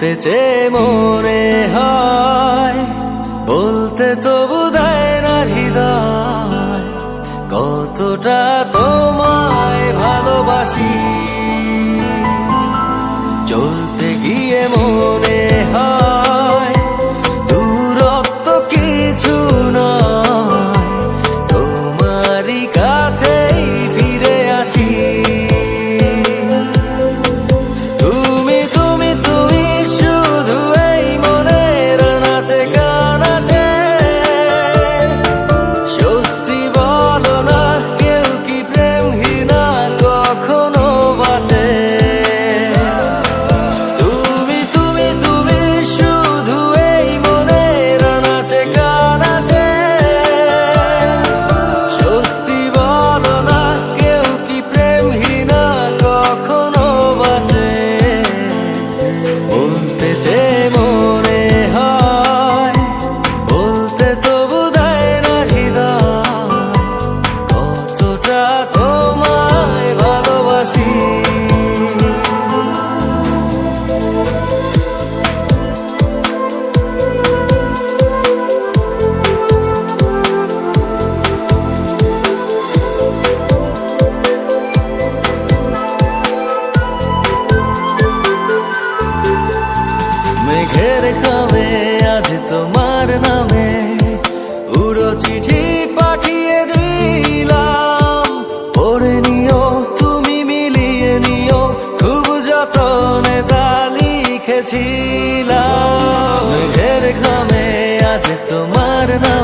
বলতে চেয়ে মনে হয়, বলতে তবু দেয় না হৃদয়, কতটা তোমায় ভালোবাসি। চলতে গিয়ে মনে হয় দূরত্ব কিছু নয়, তোমারই কাছেই ফিরে আসি। মেঘের খামে আজ তোমার নামে উড়ো চিঠি পাঠিয়ে দিলাম, পড়ে নিও তুমি মিলিয়ে নিও, খুব যতনে তা লিখেছিলাম। মেঘের খামে আজ তোমার নামে